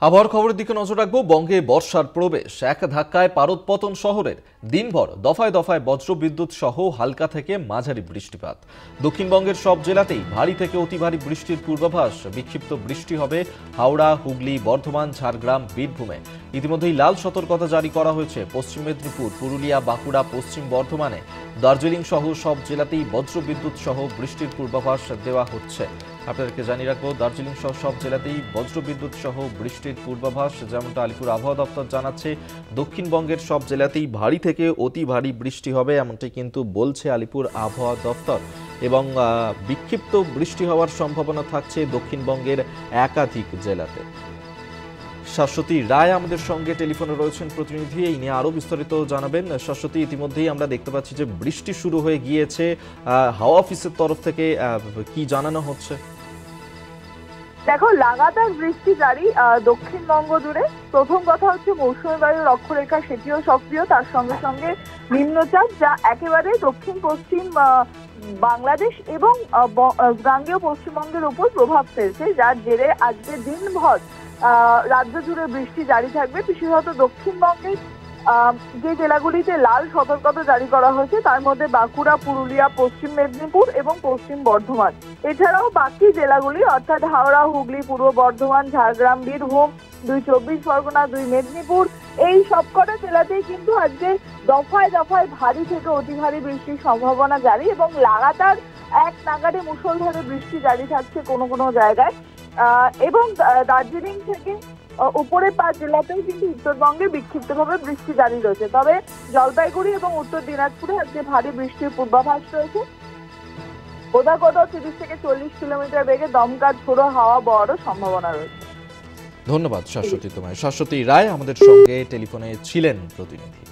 আবহাওয়ার খবরের দিকে নজর রাখবো। বঙ্গে বর্ষার প্রবেশ, এক ধাক্কায় পারদপতন শহরের। দিনভর দফায় দফায় বজ্রবিদ্যুৎ সহ হালকা থেকে মাঝারি বৃষ্টিপাত। দক্ষিণবঙ্গের সব জেলাতেই ভারী থেকে অতি ভারী বৃষ্টির পূর্বাভাস। বিক্ষিপ্ত বৃষ্টি হবে হাওড়া, হুগলি, বর্ধমান, ঝাড়গ্রাম, বীরভূমে। ইতিমধ্যেই লাল সতর্কতা জারি করা হয়েছে পশ্চিম মেদিনীপুর, পুরুলিয়া, বাঁকুড়া, পশ্চিম বর্ধমানে। দার্জিলিং সহ সব জেলাতেই বজ্রবিদ্যুৎ সহ বৃষ্টির পূর্বাভাস দেওয়া হচ্ছে। আপনাদেরকে জানিয়ে রাখবো, দার্জিলিং সহ সব জেলাতেই বজ্রবিদ্যুৎ সহ বৃষ্টির পূর্বাভাস, যেমনটা আলিপুর আবহাওয়া দপ্তর জানাচ্ছে। দক্ষিণবঙ্গের সব জেলাতেই ভারী থেকে অতি ভারী বৃষ্টি হবে, এমনটি কিন্তু বলছে আলিপুর আবহাওয়া দপ্তর। এবং বিক্ষিপ্ত বৃষ্টি হওয়ার সম্ভাবনা থাকছে দক্ষিণবঙ্গের একাধিক জেলাতে। শাশ্বতী রায় আমাদের সঙ্গে টেলিফোনে রয়েছেন প্রতিনিধি, এই নিয়ে আরো বিস্তারিত জানাবেন। শাশ্বতী, ইতিমধ্যেই আমরা দেখতে পাচ্ছি যে বৃষ্টি শুরু হয়ে গিয়েছে। হাওয়া অফিসের তরফ থেকে কি জানানো হচ্ছে? দেখো, লাগাতার বৃষ্টি জারি দক্ষিণবঙ্গ জুড়ে। প্রথম কথা হচ্ছে মৌসুমী বায়ুর অক্ষরেখা, সেটিও সক্রিয়। তার সঙ্গে সঙ্গে নিম্নচাপ, যা একেবারে দক্ষিণ পশ্চিম বাংলাদেশ এবং গাঙ্গেয় পশ্চিমবঙ্গের উপর প্রভাব ফেলছে, যার জেরে আজকে দিনভর রাজ্য জুড়ে বৃষ্টি জারি থাকবে। বিশেষত দক্ষিণবঙ্গে যে জেলাগুলিতে লাল সতর্কতা জারি করা হয়েছে তার মধ্যে বাঁকুড়া, পুরুলিয়া, পশ্চিম মেদিনীপুর এবং পশ্চিম বর্ধমান। এছাড়াও বাকি জেলাগুলি অর্থাৎ হাওড়া, হুগলি, পূর্ব বর্ধমান, ঝাড়গ্রাম, বীরভূম, 2 চব্বিশ পরগনা, 2 মেদিনীপুর, এই সবকটা জেলাতেই কিন্তু আজকে দফায় দফায় ভারী থেকে অতি ভারী বৃষ্টির সম্ভাবনা জারি এবং লাগাতার এক নাগাড়ে মুষলধারে বৃষ্টি জারি থাকছে কোনো কোনো জায়গায়। এবং দার্জিলিং থেকে উপরে 5 জেলাতেও কিন্তু উত্তরবঙ্গে বিক্ষিপ্তভাবে বৃষ্টি জারি রয়েছে। তবে জলপাইগুড়ি এবং উত্তর দিনাজপুরে আজকে ভারী বৃষ্টির পূর্বাভাস রয়েছে। কোথাও কোথাও 30 থেকে 40 কিলোমিটার বেগে দমকা ঝোড়ো হাওয়া বওয়ারও সম্ভাবনা রয়েছে। ধন্যবাদ শাশ্বতী তোমায়। শাশ্বতী রায় আমাদের সঙ্গে টেলিফোনে ছিলেন প্রতিনিধি।